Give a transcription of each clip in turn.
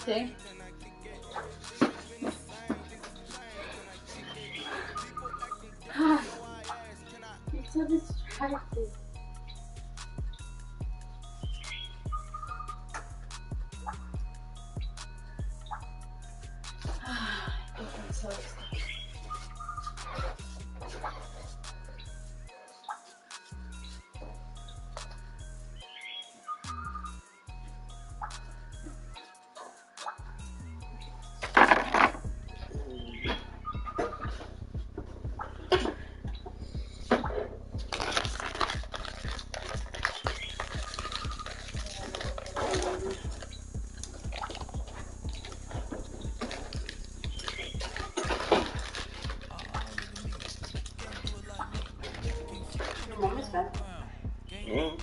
See? You're so distracted. I'm so excited. Your mom is back? Mm.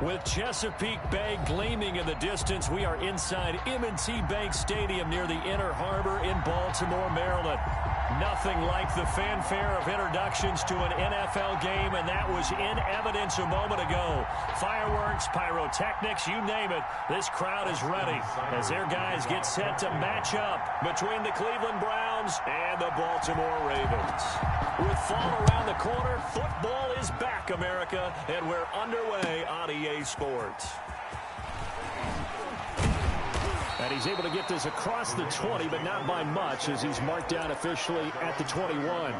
With Chesapeake Bay gleaming in the distance, we are inside M&T Bank Stadium near the Inner Harbor in Baltimore, Maryland. Nothing like the fanfare of introductions to an NFL game, and that was in evidence a moment ago. Fireworks, pyrotechnics, you name it, this crowd is ready as their guys get set to match up between the Cleveland Browns and the Baltimore Ravens. With fall around the corner, football is back, America, and we're underway on EA Sports. And he's able to get this across the 20, but not by much, as he's marked down officially at the 21.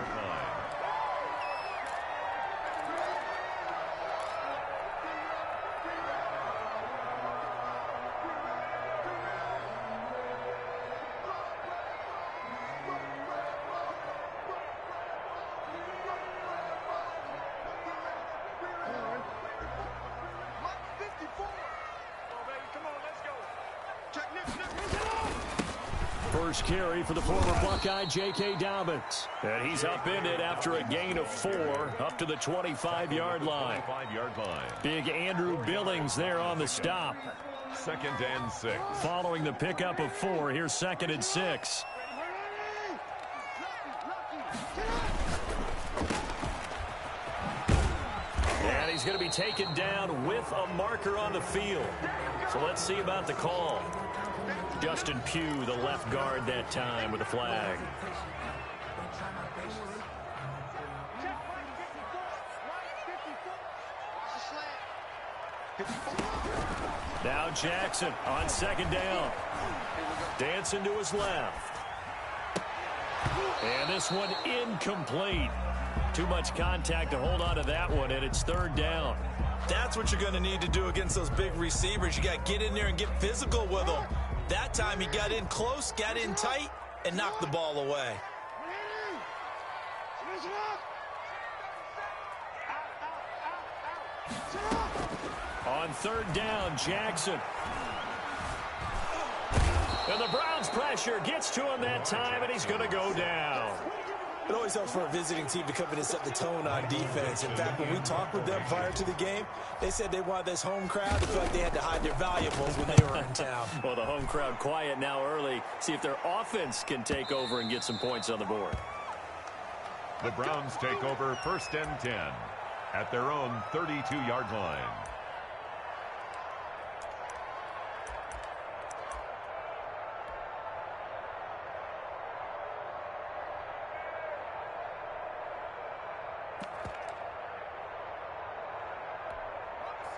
First carry for the former Buckeye, J.K. Dobbins. And he's upended after a gain of 4 up to the 25-yard line. Big Andrew Billings there on the stop. 2nd and 6. Following the pickup of 4, here's 2nd and 6. And he's going to be taken down with a marker on the field. So let's see about the call. Justin Pugh, the left guard that time with a flag. Now Jackson on 2nd down. Dancing to his left. And this one incomplete. Too much contact to hold on to that one, and it's 3rd down. That's what you're going to need to do against those big receivers. You got to get in there and get physical with them. That time he got in close, got in tight, and knocked the ball away. On 3rd down, Jackson. And the Browns' pressure gets to him that time, and he's going to go down. It always helps for a visiting team to come in and set the tone on defense. In fact, when we talked with them prior to the game, they said they wanted this home crowd to feel like they had to hide their valuables when they were in town. Well, the home crowd quiet now early. See if their offense can take over and get some points on the board. The Browns take over 1st and 10. at their own 32-yard line.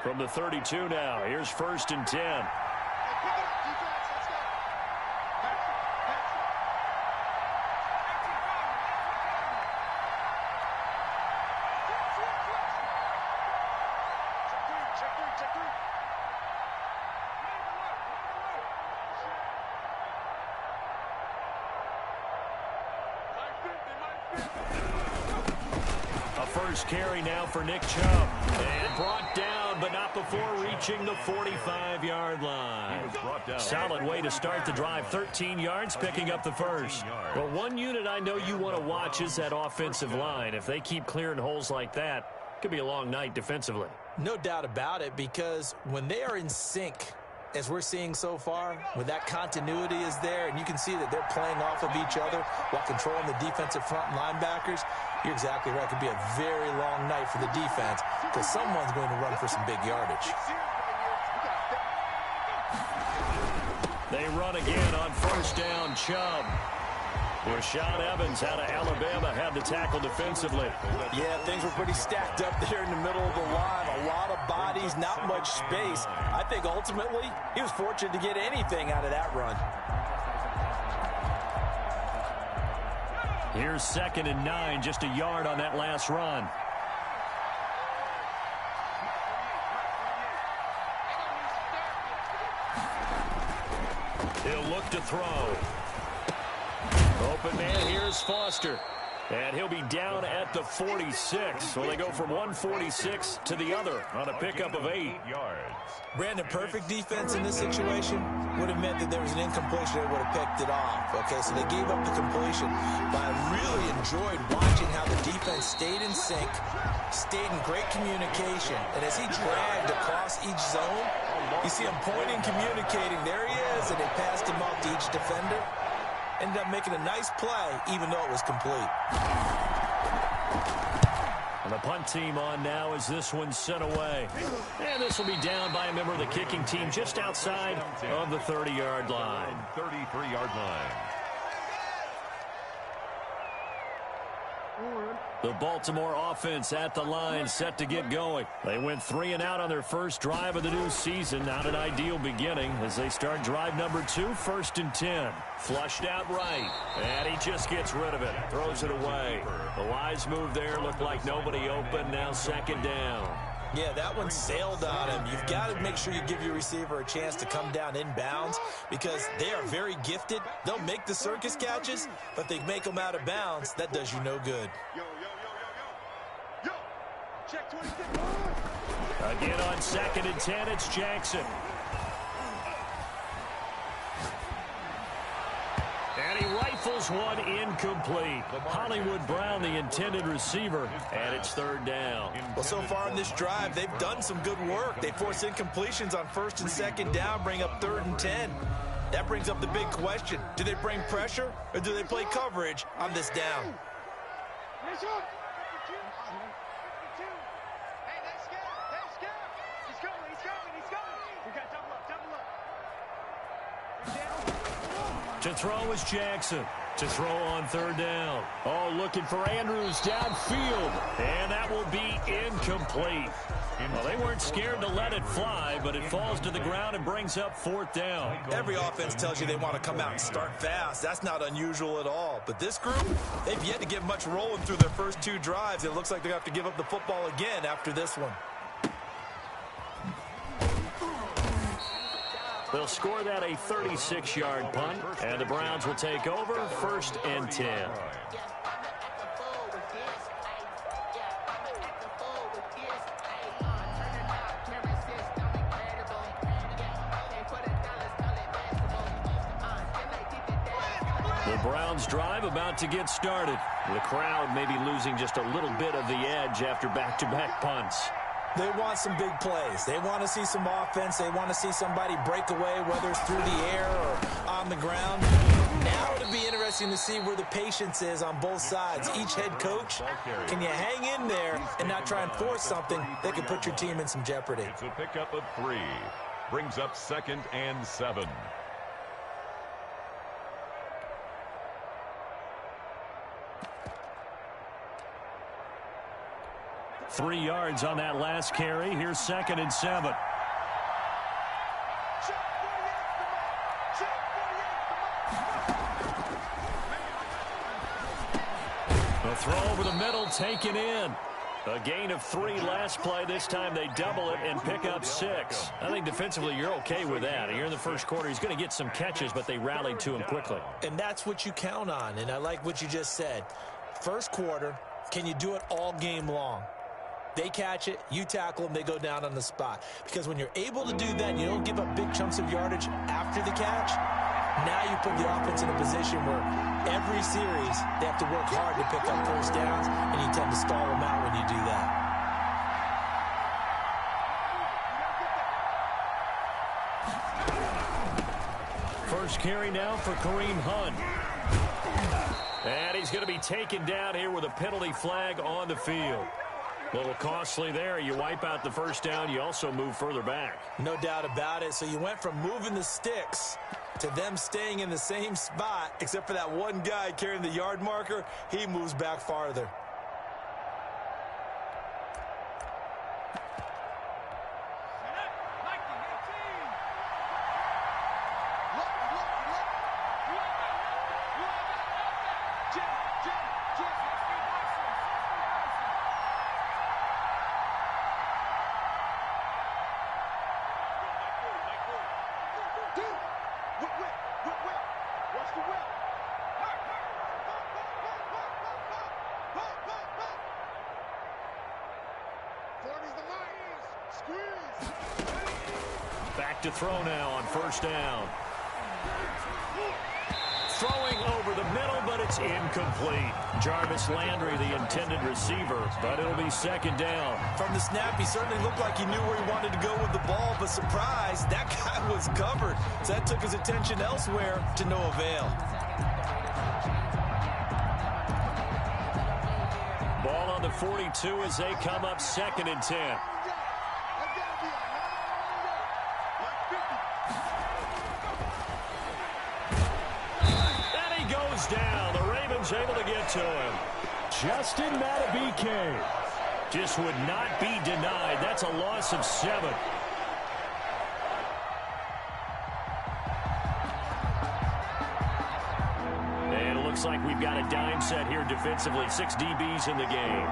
From the 32 now, here's 1st and 10. A first carry now for Nick Chubb. And brought down, but not before reaching the 45-yard line. Solid way to start the drive. 13 yards, picking up the first. Well, one unit I know you want to watch is that offensive line. If they keep clearing holes like that, it could be a long night defensively. No doubt about it, because when they are in sync, as we're seeing so far, when that continuity is there, and you can see that they're playing off of each other while controlling the defensive front linebackers, you're exactly right. It could be a very long night for the defense because someone's going to run for some big yardage. They run again on 1st down. Chubb. Rashaan Evans out of Alabama had the tackle defensively. Yeah, things were pretty stacked up there in the middle of the line. A lot of bodies, not much space. I think ultimately he was fortunate to get anything out of that run. Here's 2nd and 9, just a yard on that last run. He'll look to throw. Open man, here's Foster. And he'll be down at the 46. So they go from 146 to the other on a pickup of 8 yards. Brandon, perfect defense in this situation would have meant that there was an incompletion that would have picked it off. Okay, so they gave up the completion. But I really enjoyed watching how the defense stayed in sync, stayed in great communication. And as he dragged across each zone, you see him pointing, communicating. There he is, and they passed him off to each defender. Ended up making a nice play, even though it was complete. And the punt team on now as this one's sent away. And this will be down by a member of the kicking team just outside of the 30-yard line. 33-yard line. The Baltimore offense at the line, set to get going. They went 3 and out on their first drive of the new season. Not an ideal beginning as they start drive number 2, 1st and 10. Flushed out right, and he just gets rid of it. Throws it away. The wise move there, looked like nobody open. Now 2nd down. Yeah, that one sailed on him. You've got to make sure you give your receiver a chance to come down inbounds because they are very gifted. They'll make the circus catches, but they make them out of bounds. That does you no good. Check 26. Again on 2nd and 10, it's Jackson. And he rifles one incomplete. Hollywood Brown, the intended receiver, and it's 3rd down. Well, so far in this drive, they've done some good work. They force incompletions on 1st and 2nd down, bring up 3rd and 10. That brings up the big question. Do they bring pressure or do they play coverage on this down? To throw is Jackson. To throw on 3rd down. Oh, looking for Andrews downfield. And that will be incomplete. Well, they weren't scared to let it fly, but it falls to the ground and brings up 4th down. Every offense tells you they want to come out and start fast. That's not unusual at all. But this group, they've yet to get much rolling through their first 2 drives. It looks like they have to give up the football again after this one. They'll score that a 36-yard punt, and the Browns will take over 1st and 10. The Browns drive about to get started. The crowd may be losing just a little bit of the edge after back-to-back punts. They want some big plays. They want to see some offense. They want to see somebody break away, whether it's through the air or on on the ground. Now it'll be interesting to see where the patience is on both sides. Each head coach, can you hang in there and not try and force something that could put your team in some jeopardy? It's a pickup of 3. Brings up 2nd and 7. Three yards on that last carry. Here's 2nd and 7. The throw over the middle taken in. A gain of 3 last play. This time they double it and pick up 6. I think defensively you're okay with that. Here in the first quarter, he's going to get some catches, but they rallied to him quickly. And that's what you count on, and I like what you just said. First quarter, can you do it all game long? They catch it, you tackle them, they go down on the spot. Because when you're able to do that and you don't give up big chunks of yardage after the catch, now you put the offense in a position where every series they have to work hard to pick up first downs, and you tend to stall them out when you do that. First carry now for Kareem Hunt. And he's going to be taken down here with a penalty flag on the field. A little costly there. You wipe out the first down. You also move further back. No doubt about it. So you went from moving the sticks to them staying in the same spot, except for that one guy carrying the yard marker. He moves back farther. Back to throw now on first down. Throwing over the middle, but it's incomplete. Jarvis Landry, the intended receiver, but it'll be 2nd down. From the snap, he certainly looked like he knew where he wanted to go with the ball, but surprise, that guy was covered. So that took his attention elsewhere to no avail. Ball on the 42 as they come up 2nd and 10. Down. The Ravens able to get to him. Justin Madubuike just would not be denied. That's a loss of 7. And it looks like we've got a dime set here defensively. 6 DBs in the game.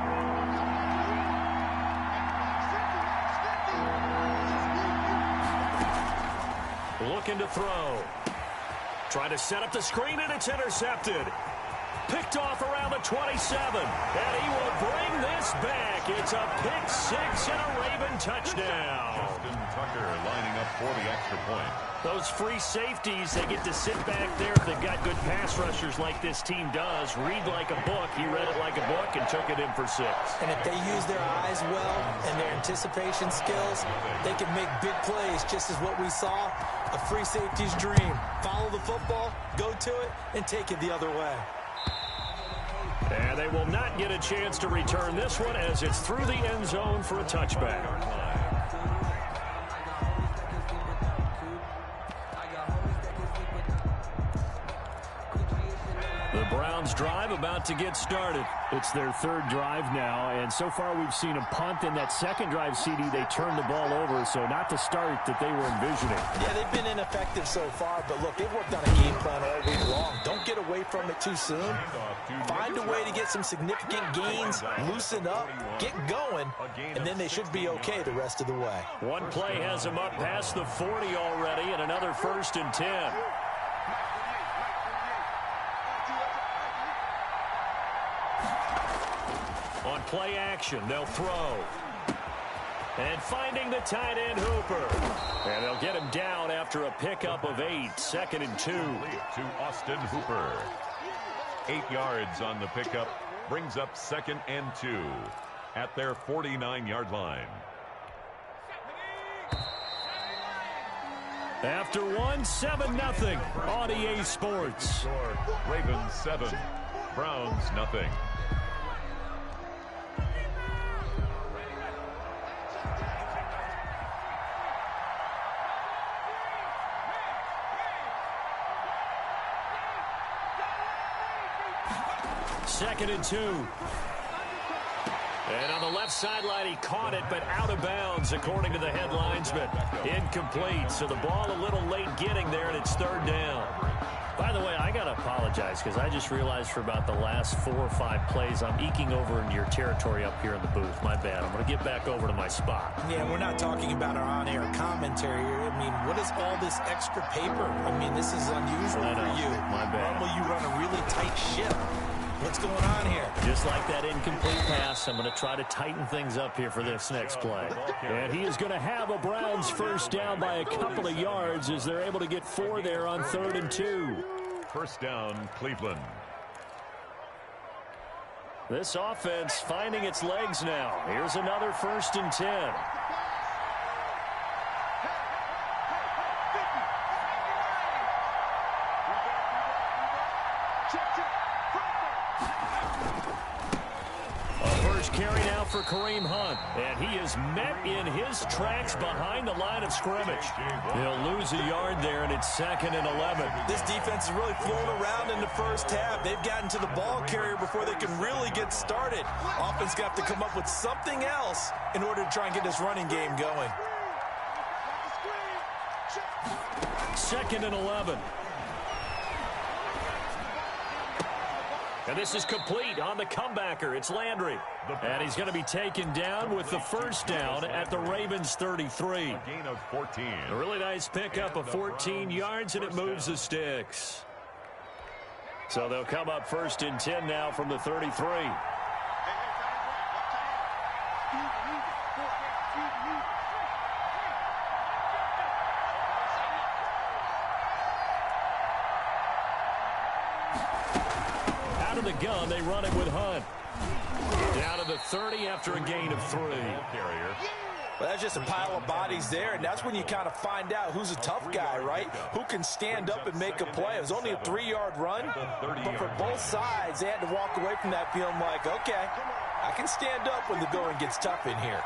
Looking to throw. Trying to set up the screen, and it's intercepted. Picked off around the 27. And he will bring this back. It's a pick 6 and a Raven touchdown. Justin Tucker lining up for the extra point. Those free safeties, they get to sit back there if they've got good pass rushers like this team does. Read like a book. He read it like a book and took it in for 6. And if they use their eyes well and their anticipation skills, they can make big plays, just as what we saw. A free safety's dream. Follow the football, go to it, and take it the other way. And they will not get a chance to return this one as it's through the end zone for a touchback. The Browns drive about to get started. It's their 3rd drive now, and so far we've seen a punt. In that 2nd drive, CD, they turned the ball over, so not the start that they were envisioning. Yeah, they've been ineffective so far, but look, they've worked on a game plan all week long. Don't get away from it too soon. Find a way to get some significant gains, loosen up, get going, and then they should be okay the rest of the way. One play has them up past the 40 already, and another 1st and 10. On play action, they'll throw. And finding the tight end, Hooper. And they'll get him down after a pickup of 8. 2nd and 2. To Austin Hooper. 8 yards on the pickup. Brings up 2nd and 2 at their 49-yard line. After one, 7-0 on EA Sports. Ravens 7, Browns nothing. Second and 2. And on the left sideline, he caught it, but out of bounds, according to the head linesman. Incomplete, so the ball a little late getting there, and it's third down. By the way, I got to apologize because I just realized for about the last 4 or 5 plays, I'm eking over into your territory up here in the booth. My bad. I'm going to get back over to my spot. Yeah, we're not talking about our on-air commentary here. I mean, what is all this extra paper? I mean, this is unusual for you. My bad. Normally you run a really tight ship. What's going on here? Just like that incomplete pass, I'm going to try to tighten things up here for this next play. And he is going to have a Browns first down by a couple of yards as they're able to get 4 there on 3rd and 2. First down, Cleveland. This offense finding its legs now. Here's another 1st and 10. Carry now for Kareem Hunt, and he is met in his tracks behind the line of scrimmage. He'll lose a yard there, and it's 2nd and 11. This defense is really flown around in the first half. They've gotten to the ball carrier before they can really get started. Offense got to come up with something else in order to try and get this running game going. 2nd and 11. And this is complete on the comebacker. It's Landry. And he's going to be taken down with the first down at the Ravens 33. A gain of 14. A really nice pickup of 14 yards, and it moves the sticks. So they'll come up 1st and 10 now from the 33. Out of the gun, they run it with Hunt. Down to the 30 after a gain of 3. Well, that's just a pile of bodies there, and that's when you kind of find out who's a tough guy, right? Who can stand up and make a play. It was only a 3-yard run, but for both sides, they had to walk away from that feeling like, okay, I can stand up when the going gets tough in here.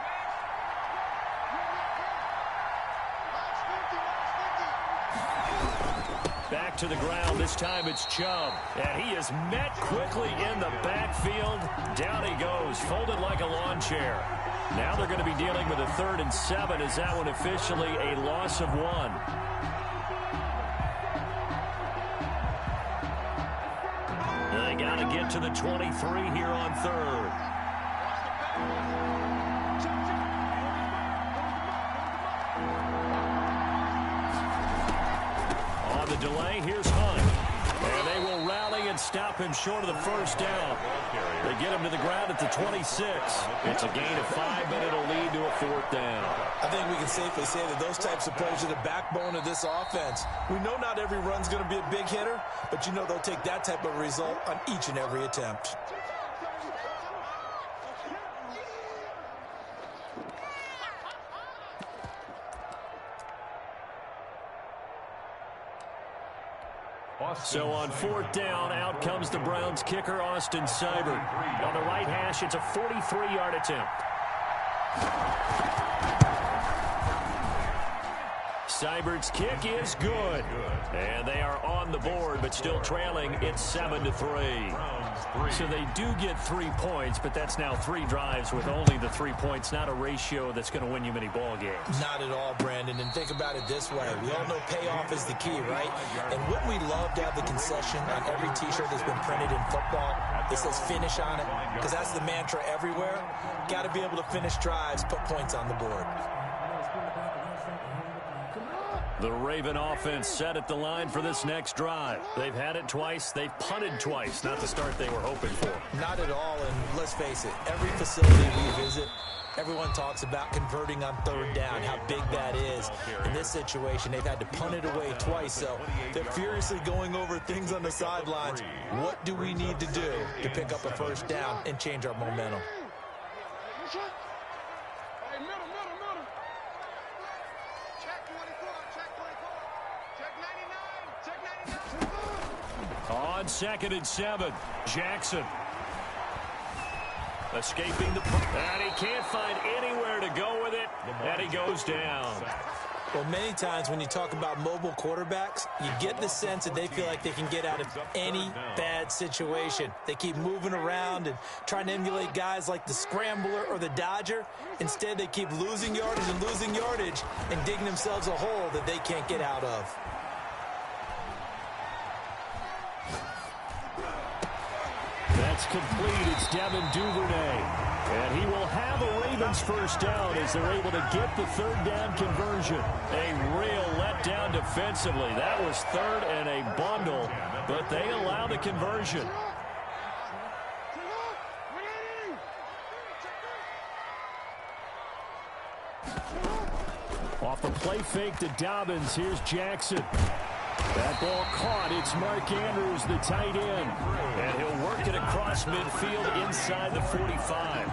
Back to the ground. This time it's Chubb. And he is met quickly in the backfield. Down he goes, folded like a lawn chair. Now they're going to be dealing with a 3rd and 7. Is that one officially a loss of 1? They got to get to the 23 here on 3rd. The delay, here's Hunt. And they will rally and stop him short of the first down. They get him to the ground at the 26. It's a gain of 5, but it'll lead to a 4th down. I think we can safely say that those types of plays are the backbone of this offense. We know not every run's going to be a big hitter, but you know they'll take that type of result on each and every attempt. So on 4th down, out comes the Browns kicker, Austin Seibert. On the right hash, it's a 43-yard attempt. Seibert's kick is good. And they are on the board, but still trailing. It's 7-3. So they do get 3 points, but that's now 3 drives with only the 3 points, not a ratio that's going to win you many ball games. Not at all, Brandon. And think about it this way. We all know payoff is the key, right? And wouldn't we love to have the concession on every T-shirt that's been printed in football that says finish on it? Because that's the mantra everywhere. Got to be able to finish drives, put points on the board. The Raven offense set at the line for this next drive. They've had it twice. They've punted twice. Not the start they were hoping for. Not at all, and let's face it, every facility we visit, everyone talks about converting on 3rd down, how big that is. In this situation, they've had to punt it away twice, so they're furiously going over things on the sidelines. What do we need to do to pick up a 1st down and change our momentum? On 2nd and 7, Jackson. Escaping the... And he can't find anywhere to go with it, and he goes down. Well, many times when you talk about mobile quarterbacks, you get the sense that they feel like they can get out of any bad situation. They keep moving around and trying to emulate guys like the Scrambler or the Dodger. Instead, they keep losing yardage and digging themselves a hole that they can't get out of. That's complete. It's Devin Duvernay. And he will have a Ravens first down as they're able to get the third down conversion. A real letdown defensively. That was third and a bundle, but they allow the conversion. Off the play fake to Dobbins. Here's Jackson. That ball caught. It's Mark Andrews, the tight end. And he'll work it across midfield inside the 45.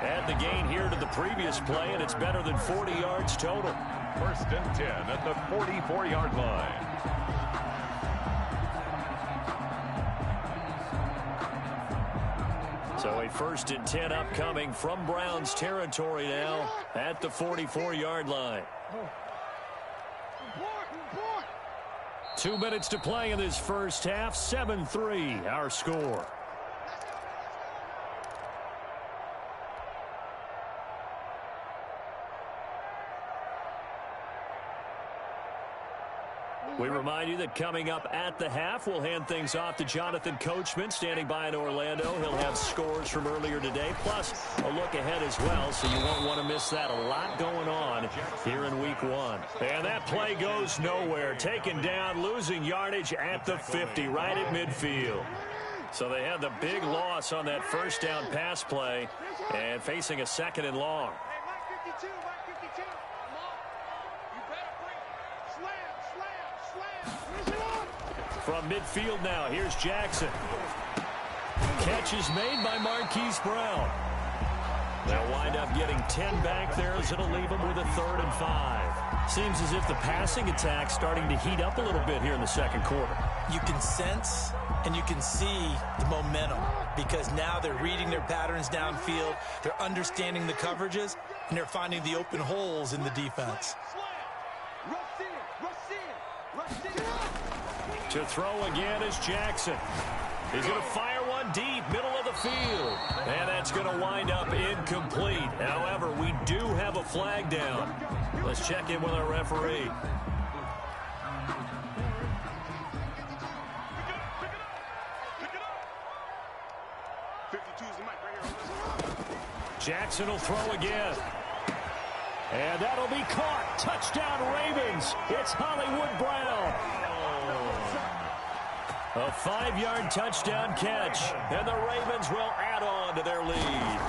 Add the gain here to the previous play, and it's better than 40 yards total. 1st and 10 at the 44-yard line. So a 1st and 10 upcoming from Browns territory now at the 44-yard line. 2 minutes to play in this first half. 7-3 our score. We remind you that coming up at the half, we'll hand things off to Jonathan Coachman, standing by in Orlando. He'll have scores from earlier today, plus a look ahead as well, so you won't want to miss that. A lot going on here in Week 1. And that play goes nowhere. Taken down, losing yardage at the 50, right at midfield. So they had the big loss on that first down pass play and facing a 2nd and long. From midfield now, here's Jackson. Catch is made by Marquise Brown. They'll wind up getting 10 back there as it'll leave them with a 3rd and 5. Seems as if the passing attack's starting to heat up a little bit here in the second quarter. You can sense and you can see the momentum because now they're reading their patterns downfield, they're understanding the coverages, and they're finding the open holes in the defense. To throw again is Jackson. He's going to fire one deep, middle of the field. And that's going to wind up incomplete. However, we do have a flag down. Let's check in with our referee. Jackson will throw again. And that'll be caught. Touchdown Ravens. It's Hollywood Brown. A 5-yard touchdown catch, and the Ravens will add on to their lead.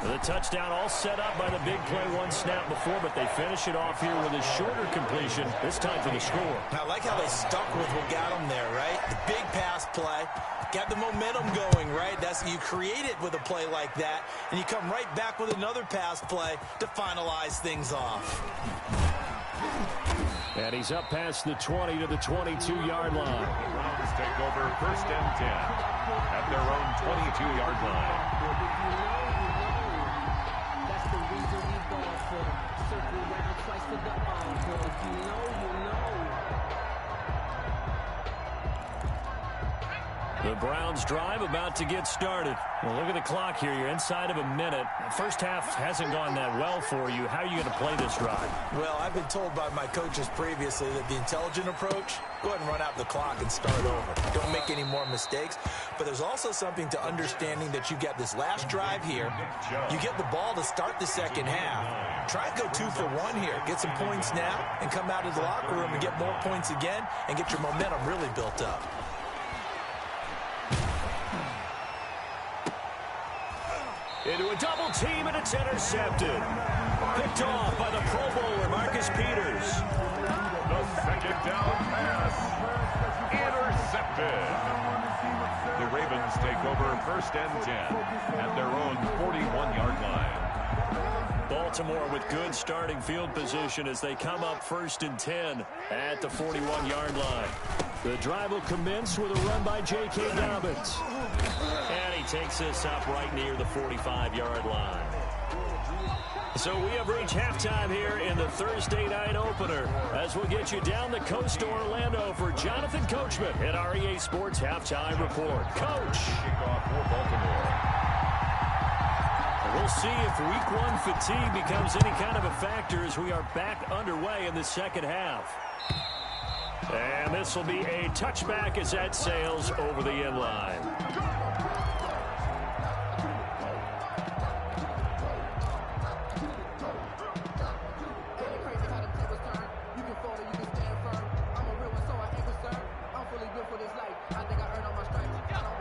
The touchdown all set up by the big play, one snap before, but they finish it off here with a shorter completion, this time for the score. I like how they stuck with what got them there, right? The big pass play, got the momentum going, right? You create it with a play like that, and you come right back with another pass play to finalize things off. And he's up past the 20 to the 22-yard line. Browns take over 1st and 10 at their own 22-yard line. That's the reason we going for. Circle around twice to the encore. If you know, you know. The Browns drive about to get started. Well, look at the clock here. You're inside of a minute. The first half hasn't gone that well for you. How are you going to play this drive? Well, I've been told by my coaches previously that the intelligent approach, go ahead and run out the clock and start over. Don't make any more mistakes. But there's also something to understanding that you got this last drive here. You get the ball to start the second half. Try and go 2 for 1 here. Get some points now and come out of the locker room and get more points again and get your momentum really built up. Into a double team, and it's intercepted. Picked off by the Pro Bowler, Marcus Peters. The 2nd down pass. Intercepted. The Ravens take over 1st and 10 at their own 41-yard line. Ball Baltimore with good starting field position as they come up 1st and 10 at the 41-yard line. The drive will commence with a run by J.K. Dobbins. And he takes this up right near the 45-yard line. So we have reached halftime here in the Thursday night opener as we'll get you down the coast to Orlando for Jonathan Coachman at our EA Sports Halftime Report. Coach. Kickoff for Baltimore. We'll see if week 1 fatigue becomes any kind of a factor as we are back underway in the second half. And this will be a touchback as that sails over the end line.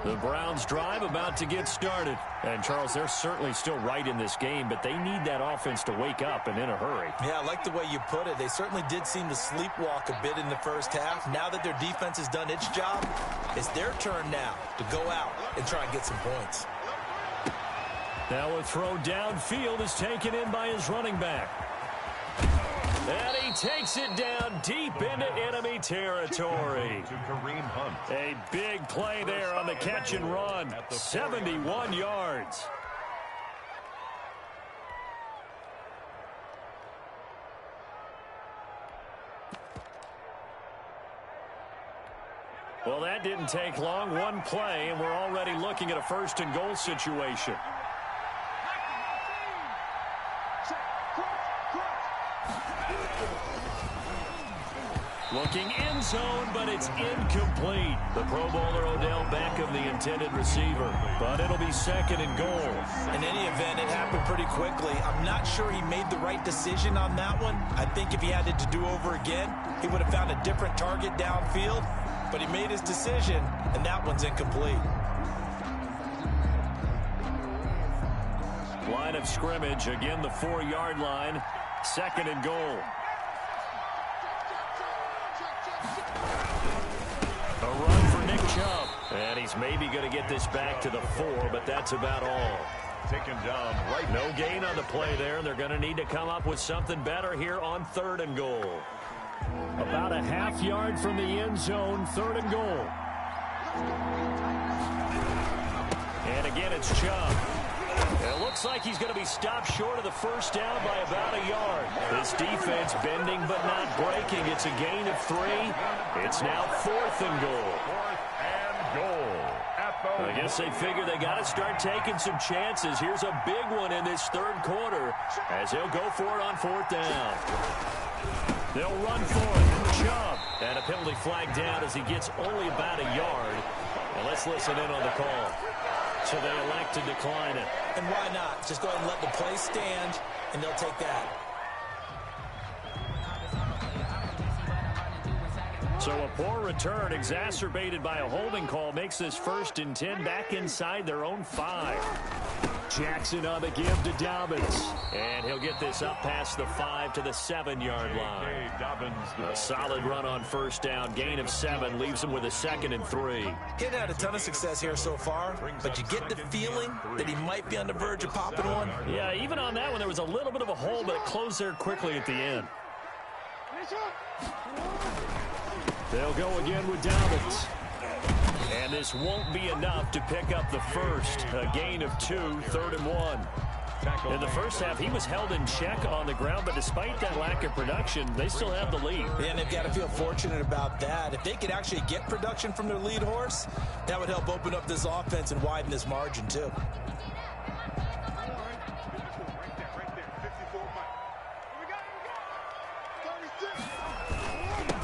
The Browns drive about to get started. And, Charles, they're certainly still right in this game, but they need that offense to wake up and in a hurry. Yeah, I like the way you put it. They certainly did seem to sleepwalk a bit in the first half. Now that their defense has done its job, it's their turn now to go out and try and get some points. Now a throw downfield is taken in by his running back. And he takes it down deep into enemy territory. To Kareem Hunt. A big play there on the catch and run. 71 yards. Well, that didn't take long. One play, and we're already looking at a 1st and goal situation. Looking end zone, but it's incomplete. The Pro Bowler Odell Beckham, the intended receiver. But it'll be 2nd and goal. In any event, it happened pretty quickly. I'm not sure he made the right decision on that one. I think if he had it to do over again, he would have found a different target downfield. But he made his decision, and that one's incomplete. Line of scrimmage, again the 4-yard line. 2nd and goal. A run for Nick Chubb. And he's maybe going to get this back to the 4, but that's about all. Taken down right. No gain on the play there. They're going to need to come up with something better here on 3rd and goal. About a half-yard from the end zone, 3rd and goal. And again, it's Chubb. It looks like he's going to be stopped short of the 1st down by about a yard. This defense bending but not breaking. It's a gain of 3. It's now 4th and goal. 4th and goal. I guess they figure they got to start taking some chances. Here's a big one in this 3rd quarter as they'll go for it on 4th down. They'll run for it. Chubb. And a penalty flag down as he gets only about a yard. And let's listen in on the call. So they elect to decline it. And why not? Just go ahead and let the play stand, and they'll take that. So a poor return exacerbated by a holding call makes this 1st and 10 back inside their own 5. Jackson on the give to Dobbins. And he'll get this up past the 5 to the 7-yard line. A solid run on 1st down. Gain of 7 leaves him with a 2nd and 3. He hadn't had a ton of success here so far, but you get the feeling that he might be on the verge of popping one. Yeah, even on that one, there was a little bit of a hole, but it closed there quickly at the end. They'll go again with Dobbins. And this won't be enough to pick up the 1st. A gain of 2, 3rd and 1. In the first half, he was held in check on the ground, but despite that lack of production, they still have the lead. And they've got to feel fortunate about that. If they could actually get production from their lead horse, that would help open up this offense and widen this margin, too.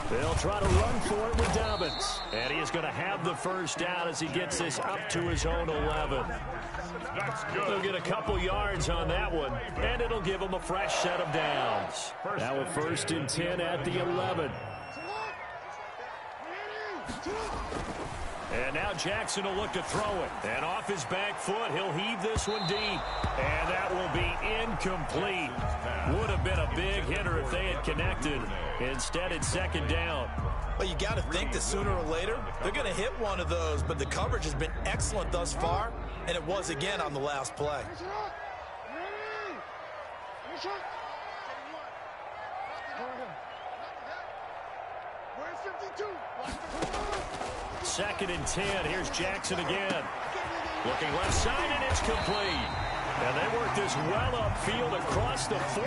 They'll try to run for it with Dobbins. And he is going to have the 1st down as he gets this up to his own 11. That's good. They'll get a couple yards on that one, and it'll give them a fresh set of downs. Now a 1st and 10 at the 11. And now Jackson will look to throw it. And off his back foot, he'll heave this one deep. And that will be incomplete. Would have been a big hitter if they had connected. Instead, it's 2nd down. Well, you got to think that sooner or later, they're going to hit one of those. But the coverage has been excellent thus far, and it was again on the last play. Second and 10. Here's Jackson again. Looking left side, and it's complete. And they work this well upfield across the 45.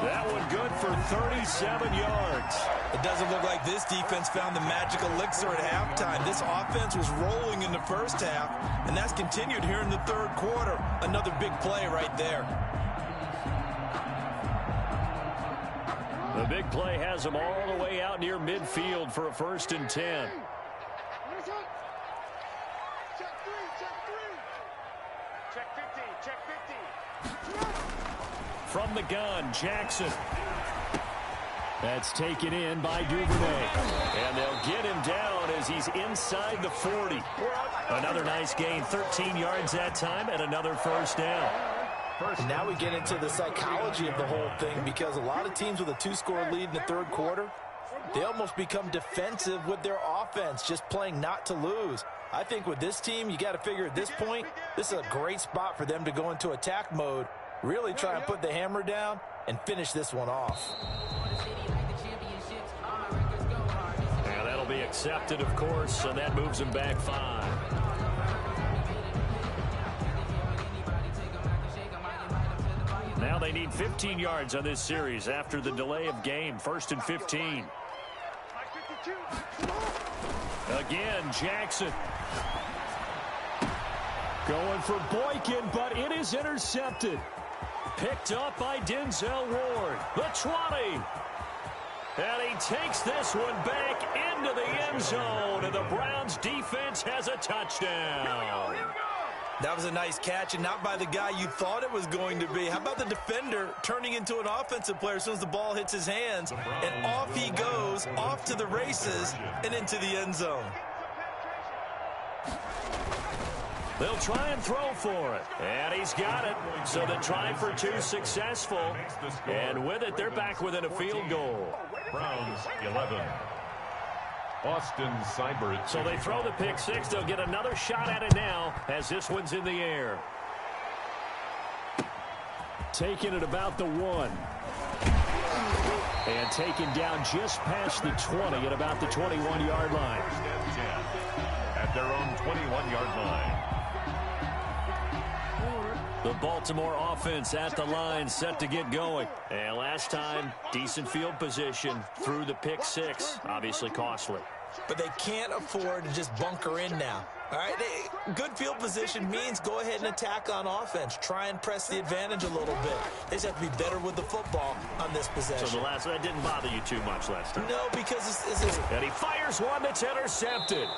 That one good for 37 yards. It doesn't look like this defense found the magical elixir at halftime. This offense was rolling in the first half, and that's continued here in the third quarter. Another big play right there. The big play has them all the way out near midfield for a 1st and 10. From the gun, Jackson. That's taken in by Duvernay. And they'll get him down as he's inside the 40. Another nice gain, 13 yards that time, and another 1st down. And now we get into the psychology of the whole thing, because a lot of teams with a 2-score lead in the third quarter, they almost become defensive with their offense, just playing not to lose. I think with this team, you got to figure at this point, this is a great spot for them to go into attack mode, really try and put the hammer down and finish this one off. And that'll be accepted, of course, and that moves them back 5. Now they need 15 yards on this series after the delay of game. 1st and 15. Again, Jackson. Going for Boykin, but it is intercepted. Picked up by Denzel Ward. The 20. And he takes this one back into the end zone, and the Browns defense has a touchdown. That was a nice catch, and not by the guy you thought it was going to be. How about the defender turning into an offensive player as soon as the ball hits his hands, and off he goes, off to the races, and into the end zone. They'll try and throw for it, and he's got it. So the try for 2 successful, and with it, they're back within a field goal. Browns 11. Austin Seibert. So they throw the pick 6. They'll get another shot at it now as this one's in the air. Taking it about the 1. And taken down just past the 20 at about the 21-yard line. At their own 21-yard line. The Baltimore offense at the line, set to get going. And last time, decent field position through the pick 6. Obviously costly. But they can't afford to just bunker in now. All right, good field position means go ahead and attack on offense. Try and press the advantage a little bit. They just have to be better with the football on this possession. So that didn't bother you too much last time? No, because it's and he fires one that's intercepted.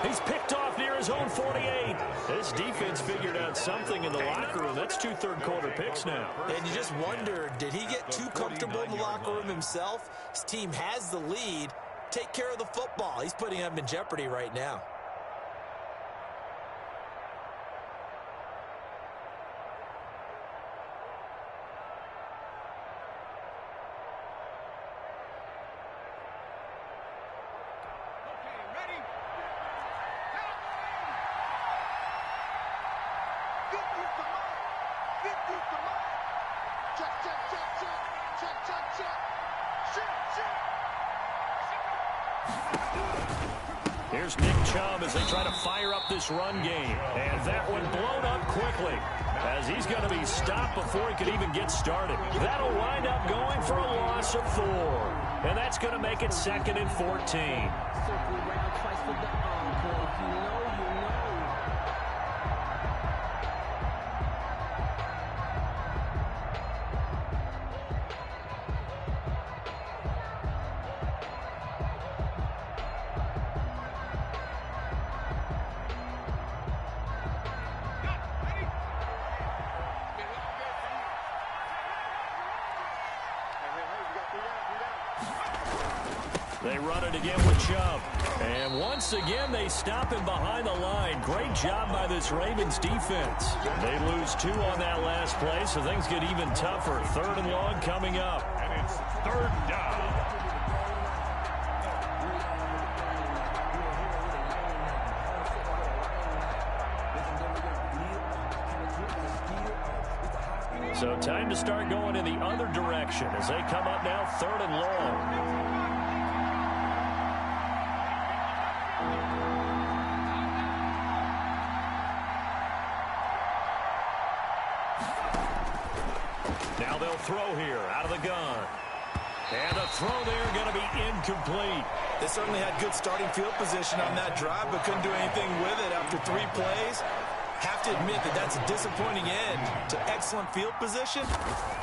He's picked off near his own 48. This defense figured out something in the locker room. That's 2 third-quarter picks now. And you just wonder, did he get too comfortable in the locker room himself? His team has the lead. Take care of the football. He's putting them in jeopardy right now. Here's Nick Chubb as they try to fire up this run game. And that one blown up quickly as he's going to be stopped before he could even get started. That'll wind up going for a loss of 4. And that's going to make it 2nd and 14. Circle around twice for the encore. If you know, you know. They run it again with Chubb. And once again, they stop him behind the line. Great job by this Ravens defense. They lose 2 on that last play, so things get even tougher. 3rd and long coming up. And it's 3rd down. So time to start going in the other direction as they come up now 3rd and long. Now they'll throw here out of the gun. And the throw there going to be incomplete. They certainly had good starting field position on that drive, but couldn't do anything with it after 3 plays. Have to admit that that's a disappointing end to excellent field position.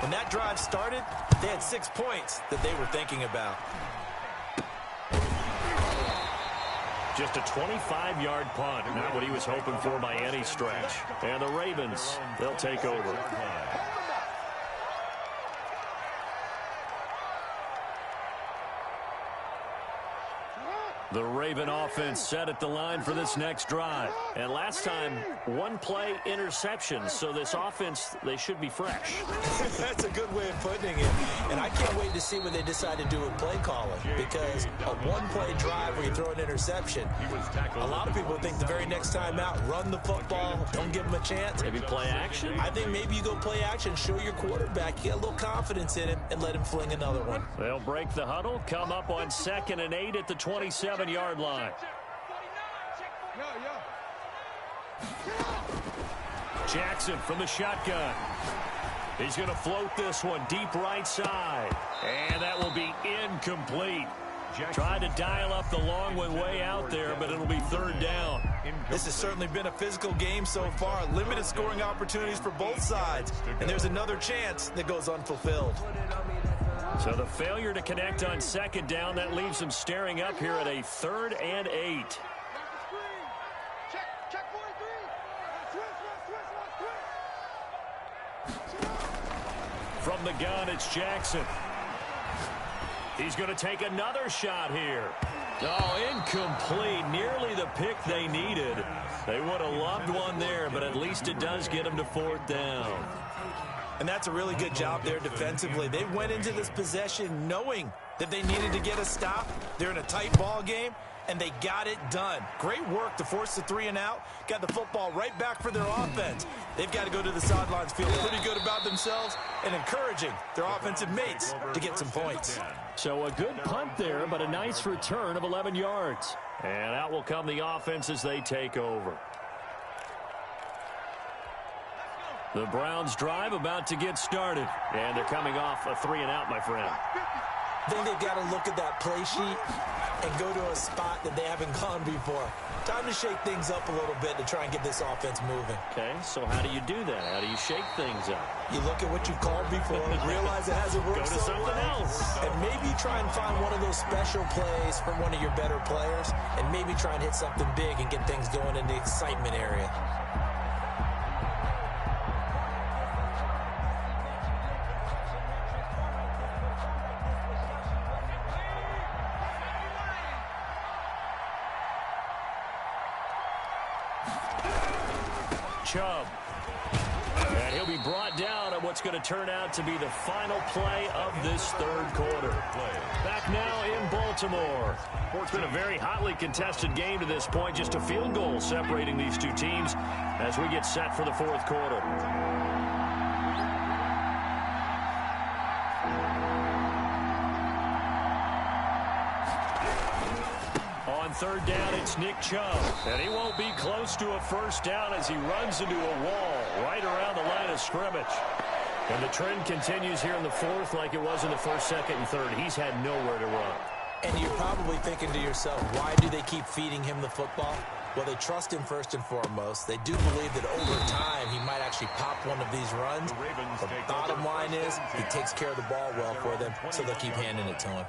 When that drive started, they had 6 points that they were thinking about. Just a 25-yard punt. Not what he was hoping for by any stretch. And the Ravens, they'll take over. The Raven offense set at the line for this next drive. And last time, 1-play interception. So this offense, they should be fresh. That's a good way of putting it. And I can't wait to see what they decide to do with play calling. Because a 1-play drive where you throw an interception, a lot of people think the very next time out, run the football, don't give them a chance. Maybe play action? I think maybe you go play action, show your quarterback, get a little confidence in him, and let him fling another one. They'll break the huddle, come up on 2nd and 8 at the 27-yard line. Jackson from the shotgun. He's going to float this one deep right side. And that will be incomplete. Tried to dial up the long one way out there, but it'll be 3rd down. This has certainly been a physical game so far. Limited scoring opportunities for both sides. And there's another chance that goes unfulfilled. So the failure to connect on 2nd down, that leaves them staring up here at a 3rd and 8. From the gun, it's Jackson. He's going to take another shot here. Oh, incomplete. Nearly the pick they needed. They would have loved one there, but at least it does get them to 4th down. And that's a really good job there defensively. They went into this possession knowing that they needed to get a stop. They're in a tight ball game, and they got it done. Great work to force the 3 and out. Got the football right back for their offense. They've got to go to the sidelines feeling pretty good about themselves and encouraging their offensive mates to get some points. So a good punt there, but a nice return of 11 yards. And out will come the offense as they take over. The Browns drive about to get started. And they're coming off a 3 and out, my friend. I think they've got to look at that play sheet and go to a spot that they haven't gone before. Time to shake things up a little bit to try and get this offense moving. Okay, so how do you do that? How do you shake things up? You look at what you called before, realize it hasn't worked Go to so something well, else. and maybe try and find one of those special plays from one of your better players, and maybe try and hit something big and get things going in the excitement area. Chubb. And he'll be brought down at what's going to turn out to be the final play of this 3rd quarter. Back now in Baltimore. It's been a very hotly contested game to this point. Just a field goal separating these two teams as we get set for the 4th quarter. On 3rd down, it's Nick Chubb. And he won't be close to a 1st down as he runs into a wall right around the line of scrimmage. And the trend continues here in the 4th like it was in the 1st, 2nd, and 3rd. He's had nowhere to run. And you're probably thinking to yourself, why do they keep feeding him the football? Well, they trust him first and foremost. They do believe that over time he might actually pop one of these runs. The bottom line is he takes care of the ball well for them, so they'll keep handing it to him.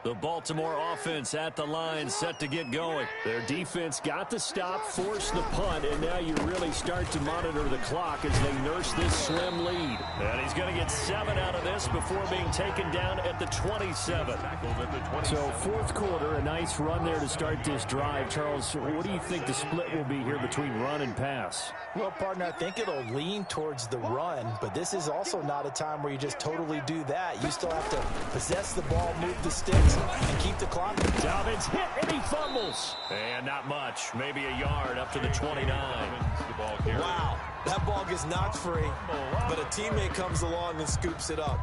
The Baltimore offense at the line, set to get going. Their defense got the stop, forced the punt, and now you really start to monitor the clock as they nurse this slim lead. And he's going to get 7 out of this before being taken down at the 27. So fourth quarter, a nice run there to start this drive. Charles, what do you think the split will be here between run and pass? Well, partner, I think it'll lean towards the run, but this is also not a time where you just totally do that. You still have to possess the ball, move the sticks, and keep the clock. Dobbins hit, and he fumbles. And not much, maybe a yard up to the 29. Wow, that ball gets knocked free, but a teammate comes along and scoops it up.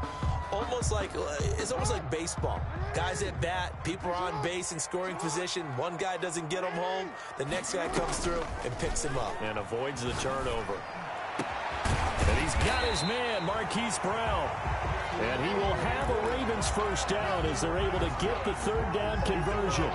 It's almost like baseball. Guys at bat, people are on base in scoring position. One guy doesn't get him home. The next guy comes through and picks him up. And avoids the turnover. And he's got his man, Marquise Brown. And he will have a Ravens first down as they're able to get the third down conversion.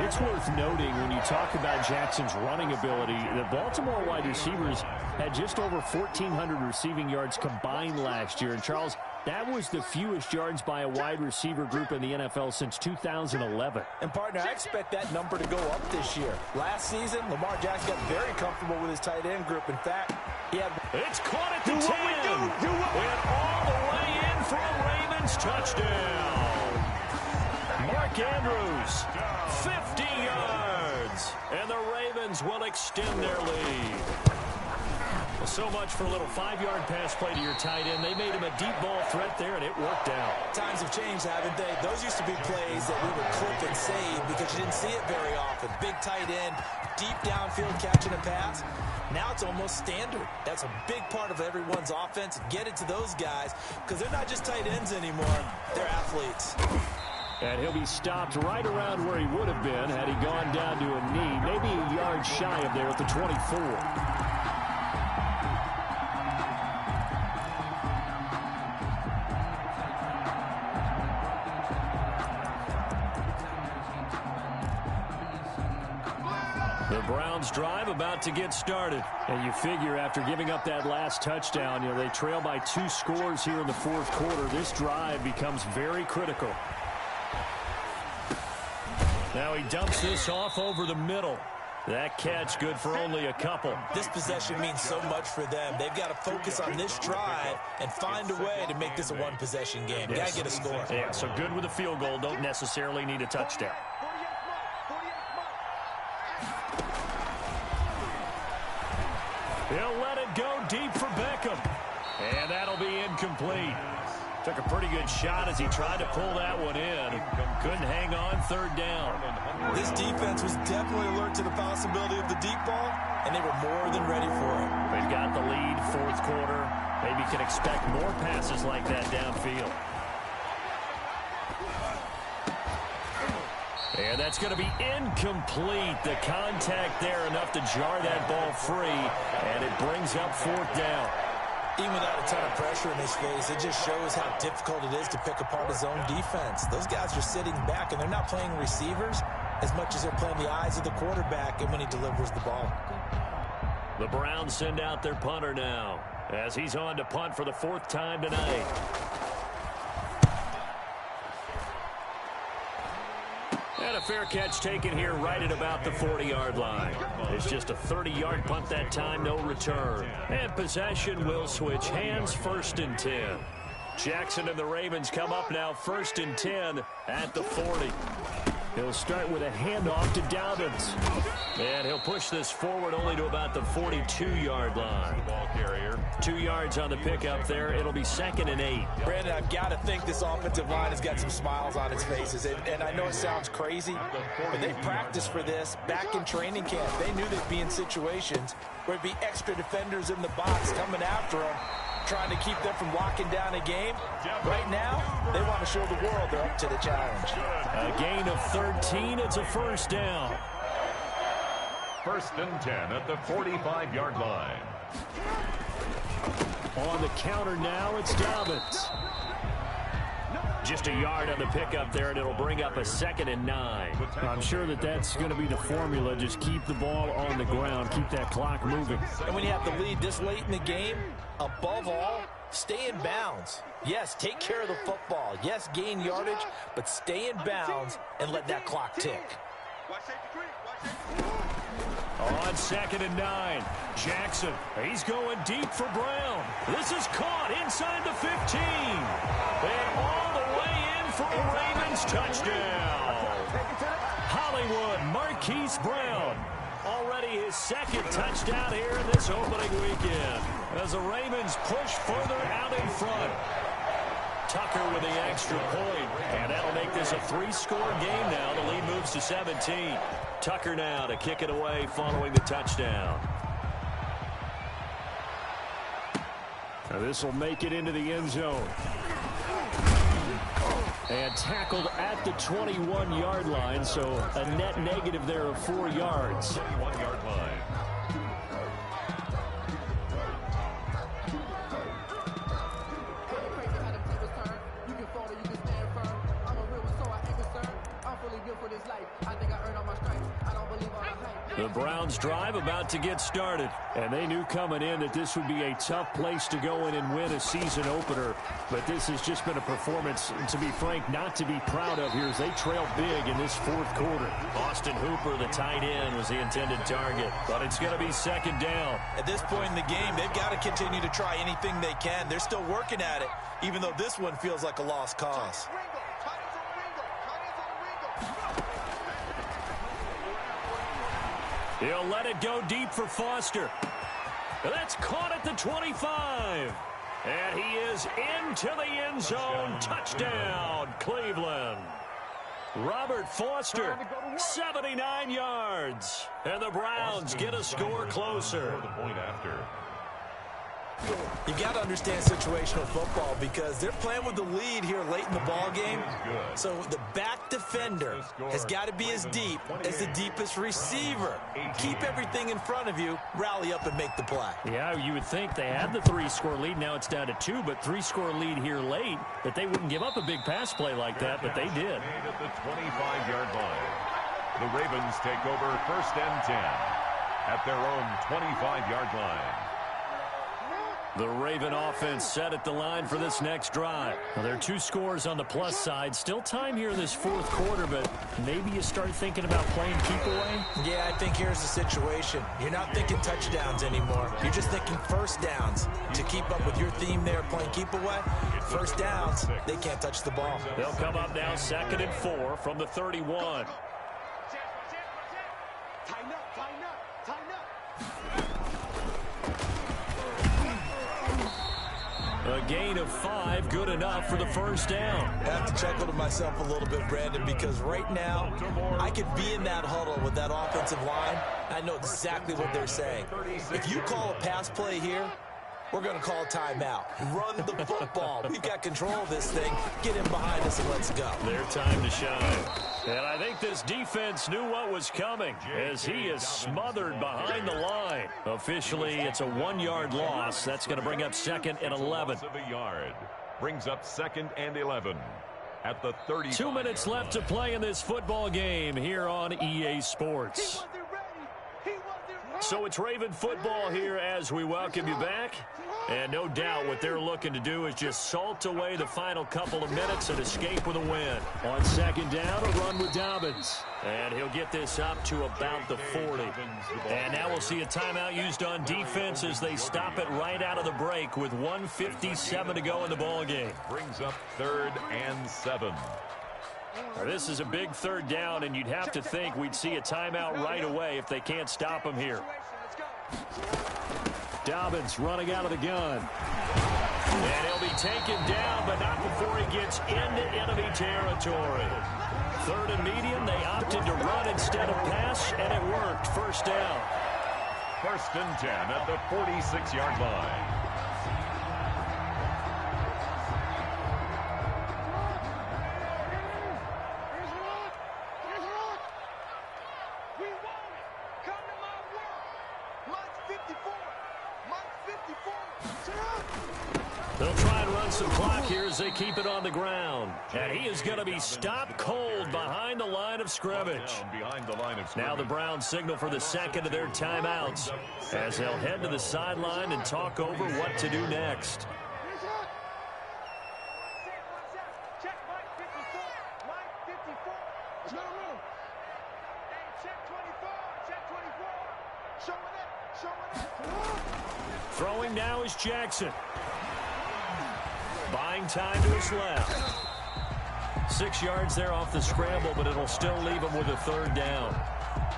It's worth noting when you talk about Jackson's running ability, the Baltimore wide receivers had just over 1,400 receiving yards combined last year. And Charles, that was the fewest yards by a wide receiver group in the NFL since 2011. And partner, I expect that number to go up this year. Last season, Lamar Jackson got very comfortable with his tight end group. In fact, he had... It's caught at the 10. Went all the way in for a Ravens touchdown. Mark Andrews, 50 yards. And the Ravens will extend their lead. Well, so much for a little 5-yard pass play to your tight end. They made him a deep ball threat there, and it worked out. Times have changed, haven't they? Those used to be plays that we would clip and save because you didn't see it very often. Big tight end, deep downfield catching a pass. Now it's almost standard. That's a big part of everyone's offense. Get it to those guys because they're not just tight ends anymore. They're athletes. And he'll be stopped right around where he would have been had he gone down to a knee, maybe a yard shy of there at the 24. The Browns drive about to get started. And you figure after giving up that last touchdown, they trail by 2 scores here in the fourth quarter. This drive becomes very critical. Now he dumps this off over the middle. That catch good for only a couple. This possession means so much for them. They've got to focus on this drive and find a way to make this a one-possession game. Yes. Got to get a score. Yeah, so good with a field goal. Don't necessarily need a touchdown. He'll let it go deep for Beckham. And that'll be incomplete. Took a pretty good shot as he tried to pull that one in. Couldn't hang on, third down. This defense was definitely alert to the possibility of the deep ball, and they were more than ready for it. They've got the lead, fourth quarter. Maybe can expect more passes like that downfield. And that's going to be incomplete. The contact there enough to jar that ball free, and it brings up fourth down. Even without a ton of pressure in his face, it just shows how difficult it is to pick apart his own defense. Those guys are sitting back, and they're not playing receivers as much as they're playing the eyes of the quarterback and when he delivers the ball. The Browns send out their punter now as he's on to punt for the 4th time tonight. And a fair catch taken here right at about the 40-yard line. It's just a 30-yard punt that time, no return. And possession will switch hands, 1st and 10. Jackson and the Ravens come up now 1st and 10 at the 40. He'll start with a handoff to Dobbins. And he'll push this forward only to about the 42-yard line. Ball carrier. 2 yards on the pickup there. It'll be 2nd and 8. Brandon, I've got to think this offensive line has got some smiles on its faces. And I know it sounds crazy, but they practiced for this back in training camp. They knew they'd be in situations where it'd be extra defenders in the box coming after them, trying to keep them from locking down a game. Right now, they want to show the world they're up to the challenge. A gain of 13. It's a 1st down. 1st and 10 at the 45-yard line. On the counter now, it's Dobbins. Just a yard on the pickup there, and it'll bring up a 2nd and 9. I'm sure that that's going to be the formula. Just keep the ball on the ground. Keep that clock moving. And when you have the lead this late in the game, above all, stay in bounds. Yes, take care of the football. Yes, gain yardage, but stay in bounds and let that clock tick. On 2nd and 9, Jackson, he's going deep for Brown. This is caught inside the 15. And all the way in for a Ravens touchdown. Hollywood Marquise Brown, already his 2nd touchdown here in this opening weekend, as the Ravens push further out in front. Tucker with the extra point, and that'll make this a 3-score game now. The lead moves to 17. Tucker now to kick it away following the touchdown. Now this will make it into the end zone. And tackled at the 21-yard line, so a net negative there of 4 yards. 21-yard line. The Browns drive about to get started. And they knew coming in that this would be a tough place to go in and win a season opener. But this has just been a performance, to be frank, not to be proud of here as they trail big in this 4th quarter. Austin Hooper, the tight end, was the intended target. But it's going to be 2nd down. At this point in the game, they've got to continue to try anything they can. They're still working at it, even though this one feels like a lost cause. He'll let it go deep for Foster. That's caught at the 25. And he is into the end zone. Touchdown, Cleveland. Robert Foster, 79 yards. And the Browns get a score closer. The point after. You got to understand situational football because they're playing with the lead here late in the ball game. So the back defender has got to be as deep as the deepest receiver. Keep everything in front of you, rally up and make the play. Yeah, you would think they had the 3-score lead. Now it's down to 2, but 3-score lead here late, that they wouldn't give up a big pass play like that, but they did. At the 25-yard line. The Ravens take over 1st and 10 at their own 25-yard line. The Raven offense set at the line for this next drive. Well, there are 2 scores on the plus side. Still time here in this 4th quarter, but maybe you start thinking about playing keep away? Yeah, I think here's the situation. You're not thinking touchdowns anymore. You're just thinking 1st downs. To keep up with your theme there, playing keep away, 1st downs, they can't touch the ball. They'll come up now 2nd and 4 from the 31. A gain of 5, good enough for the 1st down. I have to chuckle to myself a little bit, Brandon, because right now I could be in that huddle with that offensive line. I know exactly what they're saying. If you call a pass play here, we're going to call a timeout. Run the football. We've got control of this thing. Get him behind us and let's go. Their time to shine. And I think this defense knew what was coming as he is smothered behind the line. Officially, it's a 1-yard loss. That's going to bring up 2nd and 11. Brings up 2nd and 11 at the 30. 2 minutes left to play in this football game here on EA Sports. So it's Raven football here as we welcome you back. And no doubt what they're looking to do is just salt away the final couple of minutes and escape with a win. On 2nd down, a run with Dobbins. And he'll get this up to about the 40. And now we'll see a timeout used on defense as they stop it right out of the break with 1:57 to go in the ballgame. Brings up 3rd and 7. Now, this is a big 3rd down, and you'd have to think we'd see a timeout right away if they can't stop him here. Dobbins running out of the gun. And he'll be taken down, but not before he gets into enemy territory. 3rd and medium, they opted to run instead of pass, and it worked. 1st down. 1st and 10 at the 46-yard line. some clock here as they keep it on the ground. And he is going to be stopped cold behind the line of scrimmage. Now the Browns signal for the second of their timeouts as they'll head to the sideline and talk over what to do next. Throwing now is Jackson. Buying time to his left. 6 yards there off the scramble, but it'll still leave him with a third down.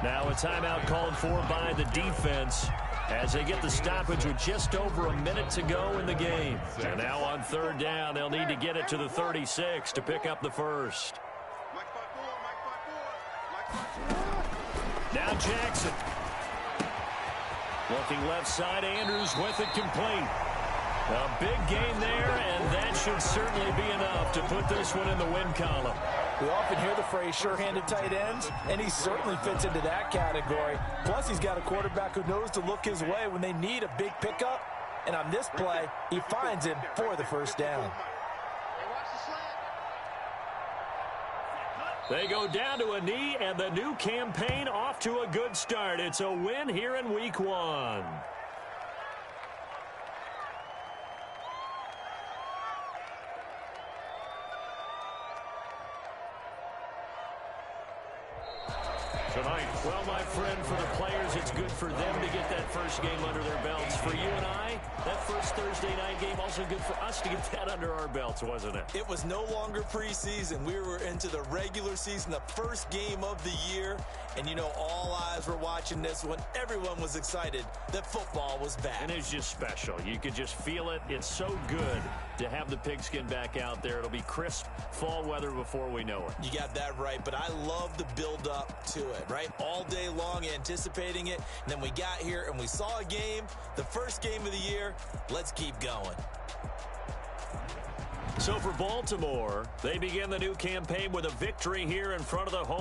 Now a timeout called for by the defense as they get the stoppage with just over a minute to go in the game. And now on third down, they'll need to get it to the 36 to pick up the first. Now Jackson. Looking left side, Andrews with it complete. A big gain there, and that should certainly be enough to put this one in the win column. We often hear the phrase sure-handed tight ends, and he certainly fits into that category. Plus, he's got a quarterback who knows to look his way when they need a big pickup. And on this play, he finds him for the first down. They go down to a knee, and the new campaign off to a good start. It's a win here in Week 1. Tonight, well, my friend, for the players, it's good for them to get that first game under their belts. For you and I, that first Thursday night game, also good for us to get that under our belts, wasn't it? It was no longer preseason. We were into the regular season, the first game of the year. And, you know, all eyes were watching this when everyone was excited that football was back. And it's just special. You could just feel it. It's so good to have the pigskin back out there. It'll be crisp fall weather before we know it. You got that right, but I love the build-up to it, right? All day long anticipating it, and then we got here and we saw a game, the first game of the year. Let's keep going. So for Baltimore, they begin the new campaign with a victory here in front of the home